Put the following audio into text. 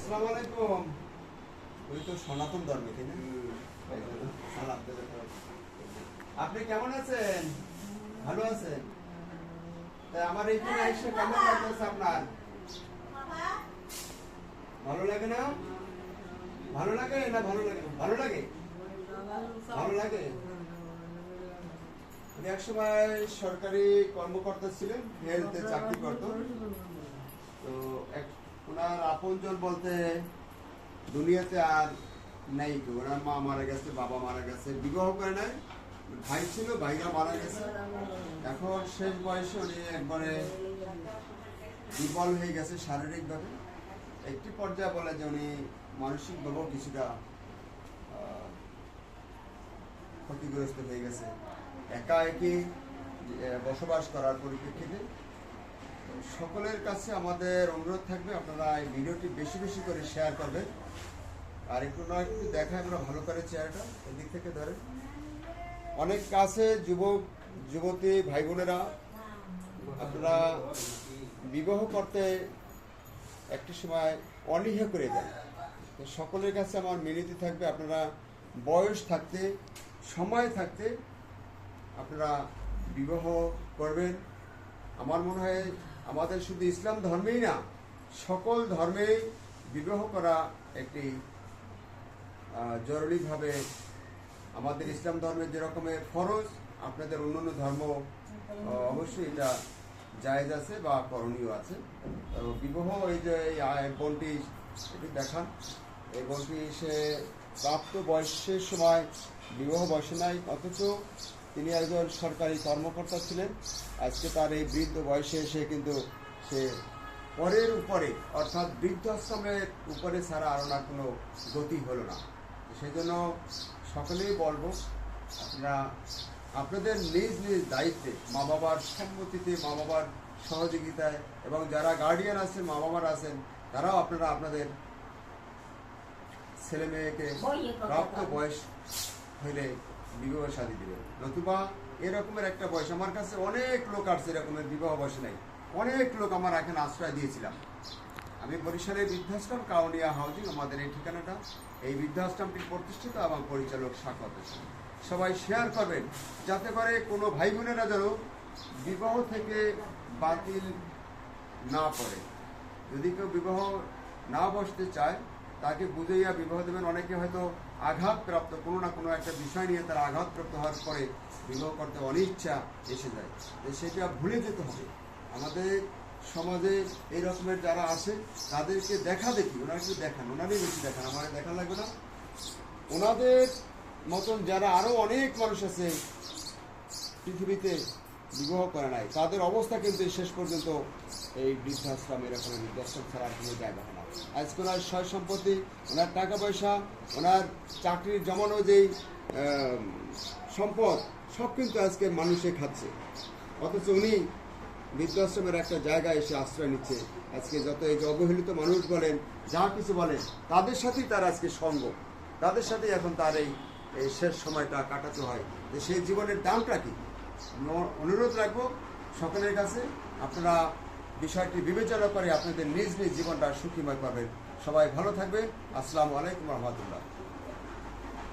আসসালামু আলাইকুম। ওই তো সনাতন ধর্মে, তাই না? সালাম দেবে। আপনি কেমন আছেন? ভালো আছেন? তাই আমার এইখানে এসে কেমন লাগতেছে আপনার? ভালো লাগে না? ভালো লাগে না ভালো লাগে না? ভালো লাগে, ভালো লাগে। উনি একসময় সরকারি কর্মকর্তা ছিলেন, হেলথে চাকরি করত। তো ওনার আপনজন বলতে দুনিয়াতে আর নেই। তো ওনার মা মারা গেছে, বাবা মারা গেছে, বিবাহ করে নাই, ভাই ছিল, ভাইরা মারা গেছে। এখন শেষ বয়সে উনি একবারে দুর্বল হয়ে গেছে শারীরিকভাবে। একটি পর্যায়ে বলে যে উনি মানসিকভাবেও কিছুটা ক্ষতিগ্রস্ত হয়ে গেছে একা একই বসবাস করার পরিপ্রেক্ষিতে। সকলের কাছে আমাদের অনুরোধ থাকবে, আপনারা এই ভিডিওটি বেশি বেশি করে শেয়ার করবেন। আর একটু না একটু দেখায় আমরা ভালো করে চেহারাটা এদিক থেকে ধরে। অনেক কাছে যুবক যুবতী ভাই বোনেরা, আপনারা বিবাহ করতে একটি সময় অনীহা করে দেন। তো সকলের কাছে আমার মিনতি থাকবে, আপনারা বয়স থাকতে, সময় থাকতে আপনারা বিবাহ করবেন। আমার মনে হয় আমাদের শুধু ইসলাম ধর্মেই না, সকল ধর্মেই বিবাহ করা একটি জরুরিভাবে, আমাদের ইসলাম ধর্মের যে রকমের ফরজ, আপনাদের অন্যান্য ধর্ম অবশ্যই এটা জায়েজ আছে বা করণীয় আছে। তো বিবাহ, এই যে এই বোনটি এটি দেখান, এই বোনটি সে প্রাপ্ত বয়সের সময় বিবাহ বয়সে নাই, অথচ তিনি একজন সরকারি কর্মকর্তা ছিলেন। আজকে তার এই বৃদ্ধ বয়সে এসে কিন্তু সে পরের উপরে, অর্থাৎ বৃদ্ধাশ্রমের উপরে ছাড়া আরও না কোনো গতি হলো না। সেই জন্য সকলেই বলবো, আপনারা আপনাদের নিজ নিজ দায়িত্বে, মা বাবার সম্মতিতে, মা বাবার সহযোগিতায়, এবং যারা গার্ডিয়ান আছেন, মা বাবার আছেন, তারাও আপনারা আপনাদের ছেলে মেয়েকে প্রাপ্ত বয়স হইলে বিবাহ শাদী দিবেন। নতুবা এরকমের একটা বয়স, আমার কাছে অনেক লোক আসছে এরকমের বিবাহ বয়সে নেই, অনেক লোক আমার এখানে আশ্রয় দিয়েছিলাম। আমি বরিশালের বৃদ্ধাশ্রম কাউনিয়া হাউজিং, আমাদের এই ঠিকানাটা। এই বৃদ্ধাশ্রমটি প্রতিষ্ঠিত এবং পরিচালক সাকত হোসেন। সবাই শেয়ার করবেন, যাতে করে কোনো ভাই বোনেরা যেন বিবাহ থেকে বাতিল না পড়ে। যদি কেউ বিবাহ না বসতে চায়, তাকে বুঝাইয়া বিবাহ দেবেন। অনেকে হয়তো আঘাতপ্রাপ্ত, কোনো না কোনো একটা বিষয় নিয়ে তারা আঘাতপ্রাপ্ত হওয়ার পরে বিবাহ করতে অনিচ্ছা এসে যায়। সেটা ভুলে যেতে হবে। আমাদের সমাজে এই রকমের যারা আছে তাদেরকে দেখা দেখি, ওনারা একটু দেখান, ওনারই বেশি দেখান, আমার দেখা লাগবে না। ওনাদের মতন যারা আরো অনেক মানুষ আছে পৃথিবীতে বিবাহ করে নাই, তাদের অবস্থা কিন্তু শেষ পর্যন্ত এই বৃদ্ধাশ্রম, এরকম বৃদ্ধাশ্রম ছাড়া আর কোনো জায়গা হয় না। আজকে ওনার সয় সম্পত্তি, ওনার টাকা পয়সা, ওনার চাকরির জমানো যেই সম্পদ, সব কিন্তু আজকে মানুষে খাচ্ছে। অথচ উনি বৃদ্ধাশ্রমের একটা জায়গায় এসে আশ্রয় নিচ্ছে। আজকে যত এই যে অবহেলিত মানুষ বলেন, যা কিছু বলেন, তাদের সাথেই তার আজকে সঙ্গ, তাদের সাথেই এখন তার এই শেষ সময়টা কাটাতে হয়। যে সেই জীবনের দামটা কি। অনুরোধ রাখবো সকলের কাছে, আপনারা বিষয়টি বিবেচনা করে আপনাদের নিজ নিজ জীবনটা সুখীময় পাবেন। সবাই ভালো থাকবেন। আসসালামু আলাইকুম রহমতুল্লাহ।